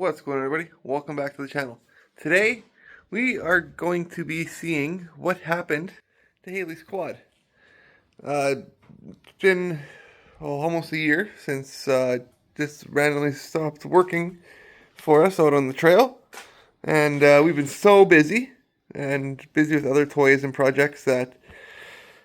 What's going on, everybody? Welcome back to the channel. Today we are going to be seeing what happened to Haley's quad. It's been almost a year since this randomly stopped working for us out on the trail, and we've been so busy with other toys and projects that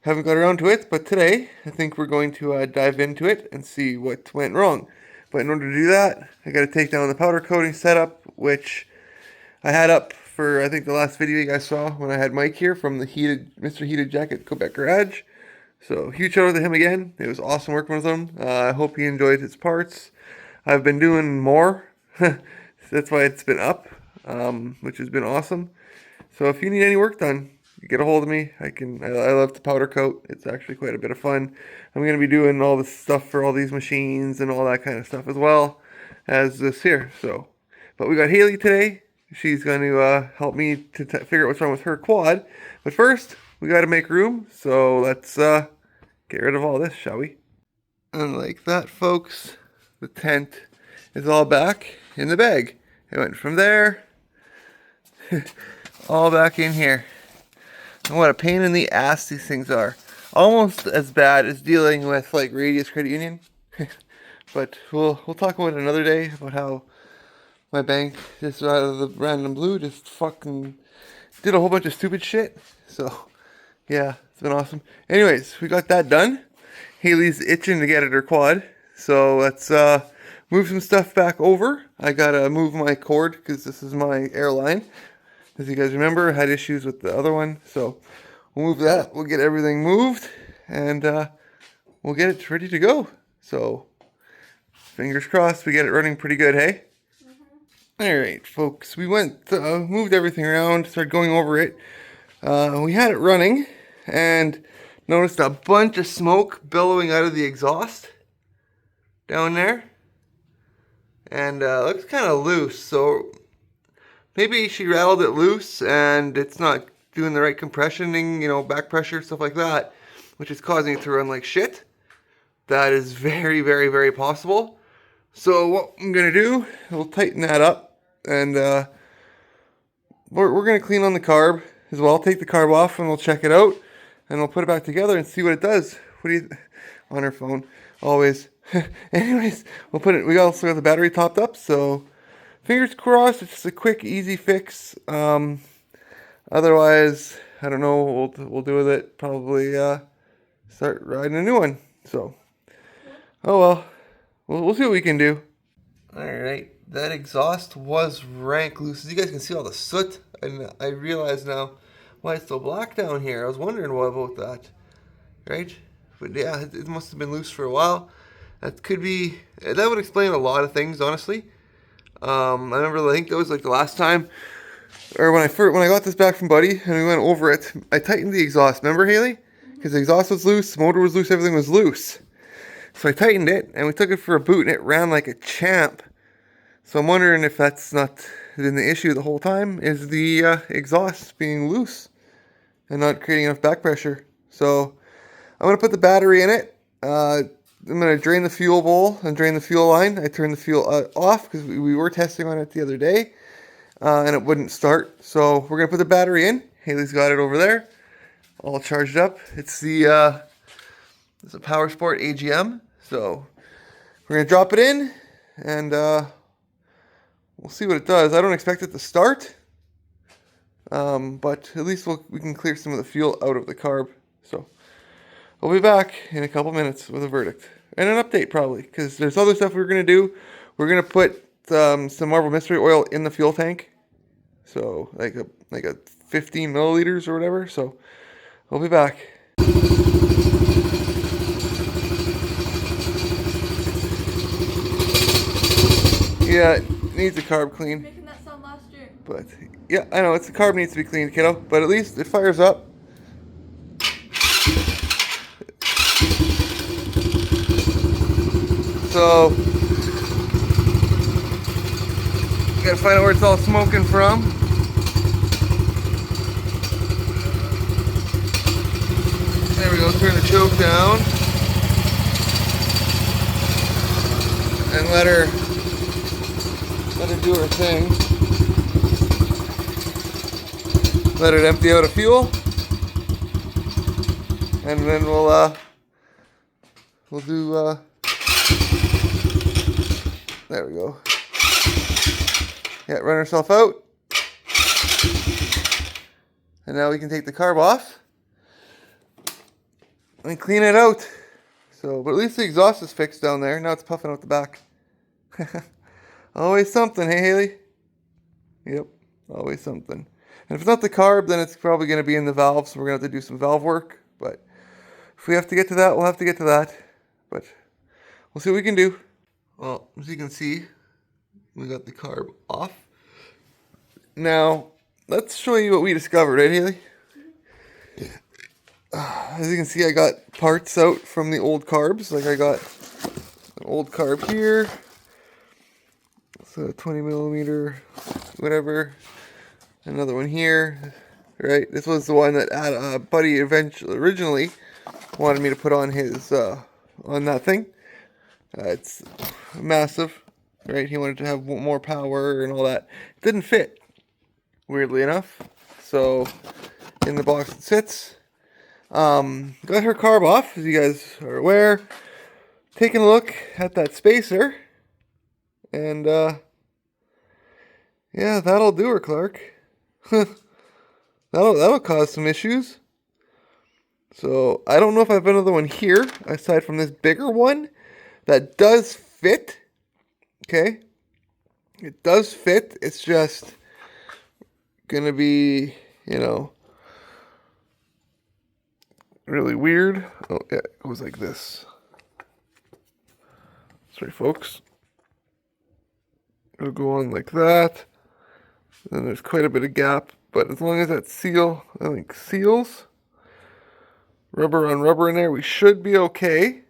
haven't got around to it. But today I think we're going to dive into it and see what went wrong. But in order to do that, I got to take down the powder coating setup, which I had up for, I think, the last video you guys saw when I had Mike here from the Mr. Heated Jacket Quebec Garage. So huge shout out to him again. It was awesome working with him. I hope he enjoyed his parts. I've been doing more. That's why it's been up, which has been awesome. So if you need any work done, get a hold of me. I love to powder coat. It's actually quite a bit of fun. I'm going to be doing all this stuff for all these machines and all that kind of stuff as well as this here. But we got Haley today. She's going to help me to figure out what's wrong with her quad. But first, we got to make room. So let's get rid of all this, shall we? And like that, folks, the tent is all back in the bag. It went from there all back in here. And what a pain in the ass these things are. Almost as bad as dealing with like Radius Credit Union. But we'll talk about it another day, about how my bank just out of the random blue just fucking did a whole bunch of stupid shit. So yeah, it's been awesome. Anyways, we got that done. Haley's itching to get at her quad. So let's move some stuff back over. I gotta move my cord because this is my airline. As you guys remember, I had issues with the other one, so we'll move that. We'll get everything moved, and we'll get it ready to go. So, fingers crossed, we get it running pretty good, hey? Mm-hmm. All right, folks, we moved everything around, started going over it. We had it running, and noticed a bunch of smoke billowing out of the exhaust down there, and looks kind of loose, so maybe she rattled it loose and it's not doing the right compressioning, back pressure, stuff like that, which is causing it to run like shit. That is very, very, very possible. So what I'm going to do, we'll tighten that up, and we're going to clean on the carb as well. Take the carb off and we'll check it out, and we'll put it back together and see what it does. What do you, on her phone, always. Anyways, we also got the battery topped up, so fingers crossed, it's just a quick, easy fix. Otherwise, I don't know what we'll do with it. Probably start riding a new one. So, oh well. We'll see what we can do. Alright, that exhaust was rank loose. As you guys can see all the soot, and I realize now why it's so black down here. I was wondering what about that. Right? But yeah, it must have been loose for a while. That would explain a lot of things, honestly. I remember, I think that was like the last time, or when I got this back from Buddy and we went over it, I tightened the exhaust. Remember, Haley? Because the exhaust was loose, the motor was loose, everything was loose. So I tightened it and we took it for a boot and it ran like a champ. So I'm wondering if that's not been the issue the whole time, is the exhaust being loose and not creating enough back pressure. So I'm going to put the battery in it. I'm going to drain the fuel bowl and drain the fuel line. I turned the fuel off because we were testing on it the other day, and it wouldn't start. So we're going to put the battery in. Haley's got it over there, all charged up. It's a Power Sport AGM. So we're going to drop it in, and we'll see what it does. I don't expect it to start, but at least we can clear some of the fuel out of the carb. So I'll be back in a couple minutes with a verdict and an update, probably, because there's other stuff we're going to do. We're going to put some Marble Mystery Oil in the fuel tank, so like a 15 milliliters or whatever. So I'll be back. Yeah, it needs a carb clean. Making that sound last year. But yeah, I know, the carb needs to be cleaned, kiddo, but at least it fires up. So, gotta find out where it's all smoking from. There we go, turn the choke down. And let her Let her do her thing. Let it empty out of fuel. And then we'll do, there we go. Yeah, run herself out. And now we can take the carb off and clean it out. So, but at least the exhaust is fixed down there. Now it's puffing out the back. Always something, hey Haley? Yep, always something. And if it's not the carb, then it's probably going to be in the valve, so we're going to have to do some valve work. But if we have to get to that, we'll have to get to that. But we'll see what we can do. Well, as you can see, we got the carb off. Now, let's show you what we discovered, right, Haley? As you can see, I got parts out from the old carbs. Like I got an old carb here. So 20 millimeter, whatever. Another one here, right? This was the one that Buddy originally wanted me to put on his, on that thing. It's massive, right? He wanted to have more power and all that. It didn't fit, weirdly enough. So, in the box it sits. Got her carb off, as you guys are aware. Taking a look at that spacer. And, yeah, that'll do her, Clark. that'll cause some issues. So I don't know if I have another one here aside from this bigger one that does fit. Okay, it does fit. It's just gonna be, you know, really weird. Oh yeah, it goes like this. Sorry, folks. It'll go on like that. Then there's quite a bit of gap, but as long as that seal, I think, seals, rubber on rubber in there, we should be okay.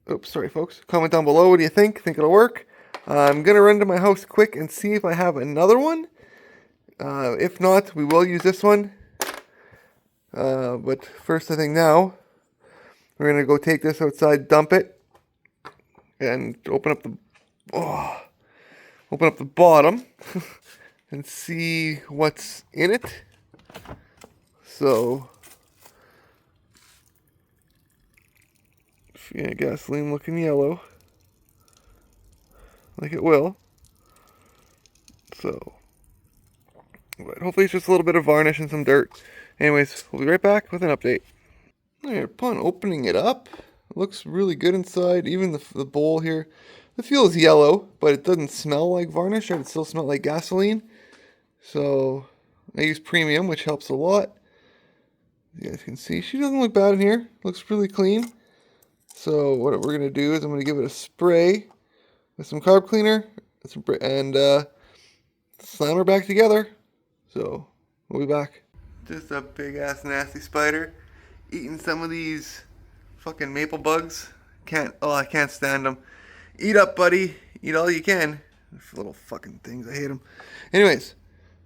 Oops, sorry folks. Comment down below, what do you think? Think it'll work? I'm going to run to my house quick and see if I have another one. If not, we will use this one. But first, I think now, we're going to go take this outside, dump it, and open up the bottom and see what's in it. So, yeah, gasoline looking yellow, like it will. So, but hopefully it's just a little bit of varnish and some dirt. Anyways, we'll be right back with an update. Alright, upon opening it up, it looks really good inside. Even the bowl here. The fuel is yellow, but it doesn't smell like varnish. It still smells like gasoline. So I use premium, which helps a lot. You guys can see she doesn't look bad in here. Looks really clean. So what we're gonna do is I'm gonna give it a spray with some carb cleaner and slam her back together. So we'll be back. Just a big ass nasty spider eating some of these fucking maple bugs. I can't stand them. Eat up, buddy. Eat all you can. Little fucking things. I hate them. Anyways,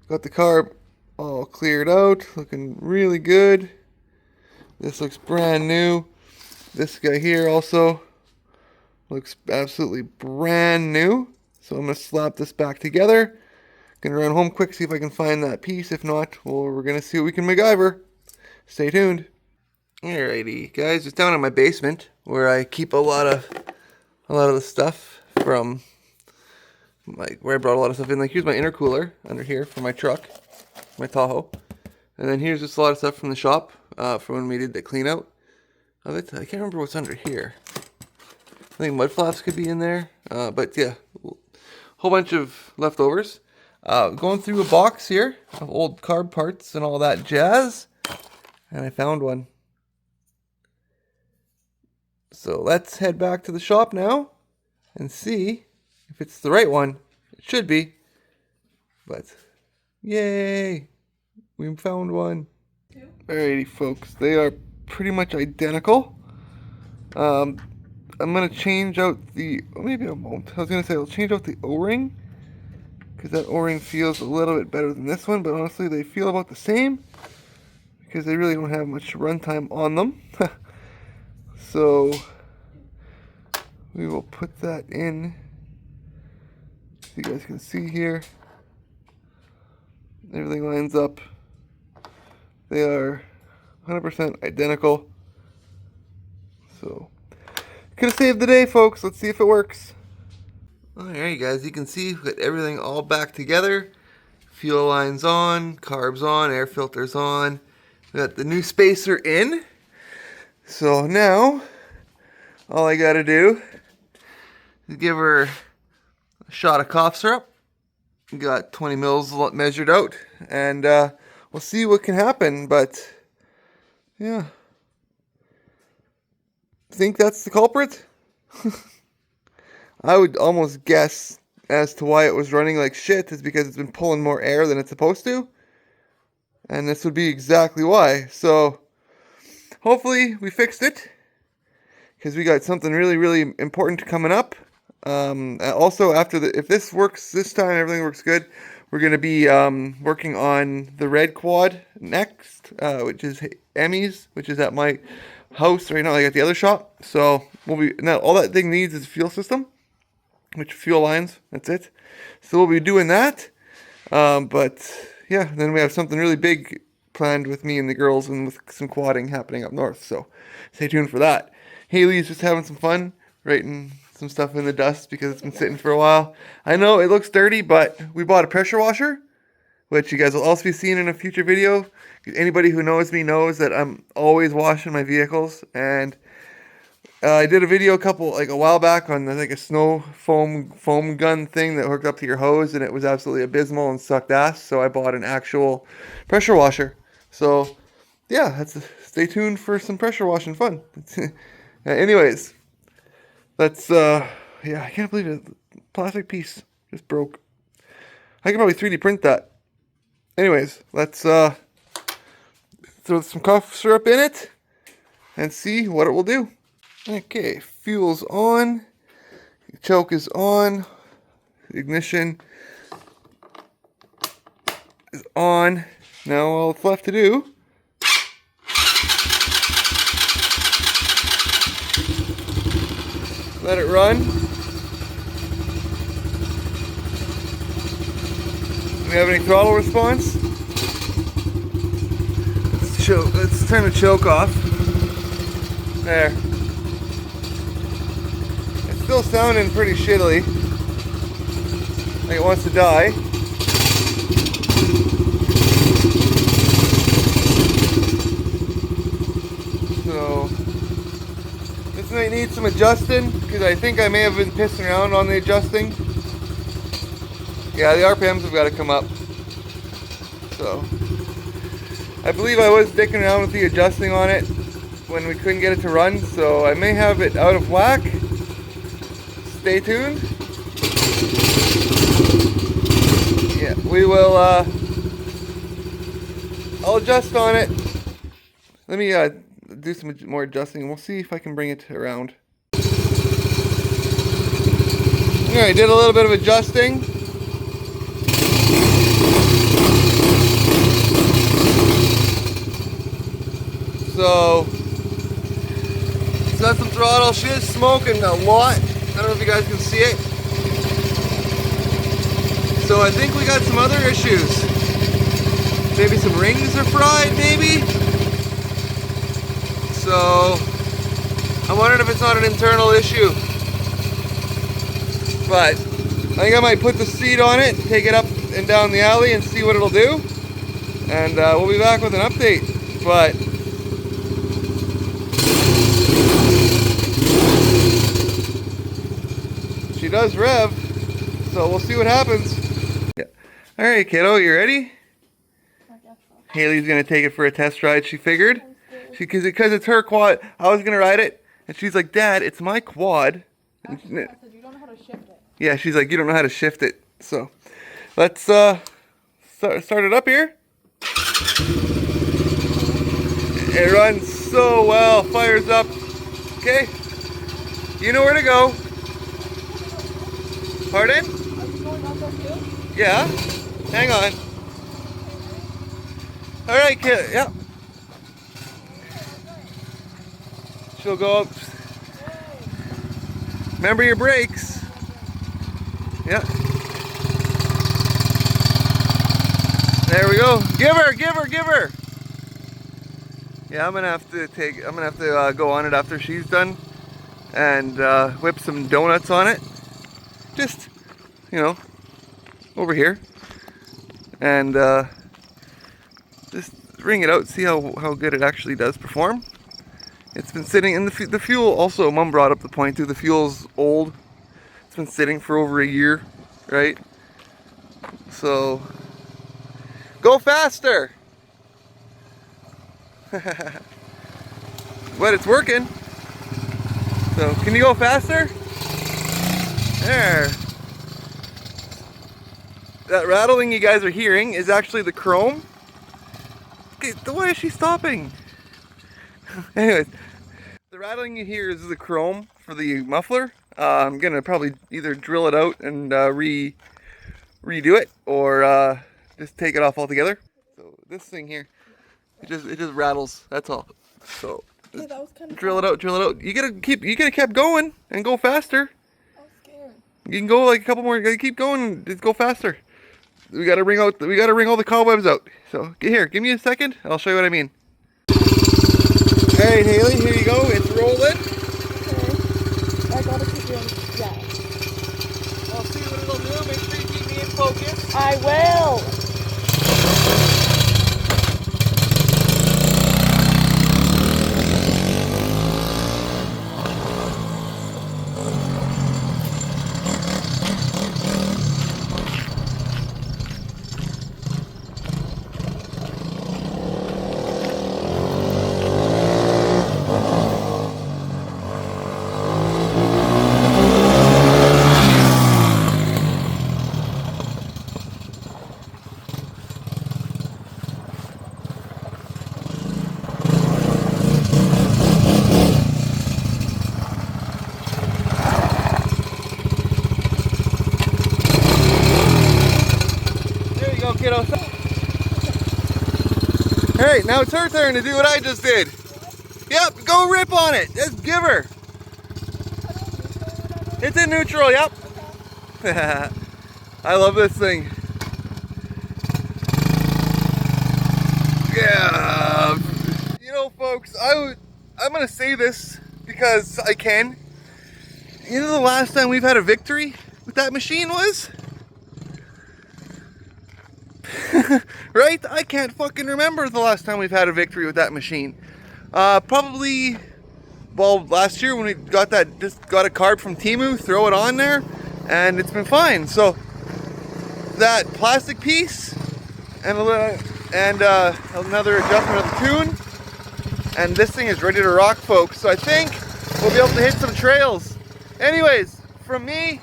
got the carb all cleared out. Looking really good. This looks brand new. This guy here also looks absolutely brand new. So I'm going to slap this back together. Gonna run home quick, see if I can find that piece. If not, well, we're going to see what we can MacGyver. Stay tuned. Alrighty, guys. It's down in my basement where I keep a lot of the stuff from where I brought a lot of stuff in. Like here's my intercooler under here for my truck, my Tahoe, and then here's just a lot of stuff from the shop from when we did the clean out of it. I can't remember what's under here. I think mud flaps could be in there, but yeah, whole bunch of leftovers. Going through a box here of old carb parts and all that jazz, and I found one. So let's head back to the shop now and see if it's the right one. It should be. But, yay! We found one. Alrighty, folks. They are pretty much identical. I'm going to change out the... Maybe I won't. I was going to say I'll change out the O-ring. Because that O-ring feels a little bit better than this one. But honestly, they feel about the same. Because they really don't have much runtime on them. So we will put that in you guys can see here. Everything lines up. They are 100% identical. So, could have saved the day, folks. Let's see if it works. Alright guys, you can see we've got everything all back together. Fuel lines on, carbs on, air filters on. We got the new spacer in. So now, all I gotta do is give her a shot of cough syrup. We got 20 mils measured out, and we'll see what can happen, but yeah. Think that's the culprit? I would almost guess as to why it was running like shit is because it's been pulling more air than it's supposed to. And this would be exactly why. So, hopefully we fixed it, because we got something really, really important coming up. Also, if this works this time, everything works good, we're going to be working on the red quad next, which is Emmy's, which is at my house right now, like at the other shop. So now all that thing needs is a fuel system, which fuel lines, that's it. So we'll be doing that. But yeah, then we have something really big planned with me and the girls, and with some quadding happening up north. So stay tuned for that. Haley's just having some fun writing some stuff in the dust because it's been sitting for a while. I know it looks dirty, but we bought a pressure washer, which you guys will also be seeing in a future video. Anybody who knows me knows that I'm always washing my vehicles, and I did a video a while back on like a snow foam gun thing that hooked up to your hose, and it was absolutely abysmal and sucked ass. So I bought an actual pressure washer. So yeah, stay tuned for some pressure washing fun. Anyways, let's yeah, I can't believe it. Plastic piece just broke. I could probably 3D print that. Anyways, let's throw some cough syrup in it and see what it will do. Okay, fuel's on, choke is on, ignition is on. Now all it's left to do let it run. Do we have any throttle response? Let's turn the choke off. There. It's still sounding pretty shittily, like it wants to die. So this might need some adjusting, because I think I may have been pissing around on the adjusting. Yeah, the RPMs have got to come up. So I believe I was dicking around with the adjusting on it when we couldn't get it to run, so I may have it out of whack. Stay tuned. Yeah, we will, I'll adjust on it. Let me do some more adjusting, and we'll see if I can bring it around. Alright, did a little bit of adjusting. So got some throttle. She is smoking a lot. I don't know if you guys can see it. So I think we got some other issues. Maybe some rings are fried, maybe? So I'm wondering if it's not an internal issue. But I think I might put the seat on it, take it up and down the alley and see what it'll do. And we'll be back with an update. But she does rev, so we'll see what happens. Yeah. All right, kiddo, you ready? I guess so. Haley's gonna take it for a test ride. She figured, because it's her quad. I was gonna ride it, and she's like, "Dad, it's my quad." Actually, I said you don't know how to shift it. Yeah, she's like, "You don't know how to shift it." So let's start it up here. It runs so well, fires up. Okay, you know where to go. Pardon? Are you going up there too? Yeah. Hang on. All right, kid. Yeah. She'll go up. Remember your brakes. Yeah. There we go. Give her, give her, give her. Yeah, I'm gonna have to go on it after she's done and whip some donuts on it. Just, you know, over here. And just wring it out, see how good it actually does perform. It's been sitting in the fuel. Also, Mom brought up the point too. The fuel's old. It's been sitting for over a year, right? So go faster. But it's working. So can you go faster? There. That rattling you guys are hearing is actually the chrome. Okay, why is she stopping? Anyways, the rattling you hear is the chrome for the muffler. I'm gonna probably either drill it out and redo it, or just take it off altogether. So this thing here, it just rattles. That's all. So Yeah, that was kind of drill it out, drill it out. You gotta keep going and go faster. I was scared. You can go like a couple more. You gotta keep going. Just go faster. We gotta wring all the cobwebs out. So get here. Give me a second. I'll show you what I mean. All right, Haley. Here you go. It's rolling. Okay. I gotta keep doing that. I'll see what it'll do. Make sure you keep me in focus. I will. Kiddo. Alright, now it's her turn to do what I just did. Yep, go rip on it. Just give her. It's in neutral, yep. I love this thing. Yeah. You know, folks, I'm going to say this because I can. You know the last time we've had a victory with that machine was? Right? I can't fucking remember the last time we've had a victory with that machine. Probably, well, last year when we got just got a card from Temu, throw it on there, and it's been fine. So that plastic piece and another adjustment of the tune, and this thing is ready to rock, folks. So I think we'll be able to hit some trails. Anyways, from me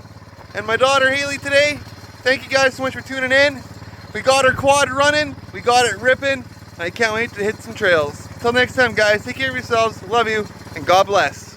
and my daughter Haley today, thank you guys so much for tuning in. We got our quad running, we got it ripping, and I can't wait to hit some trails. Until next time, guys, take care of yourselves, love you, and God bless.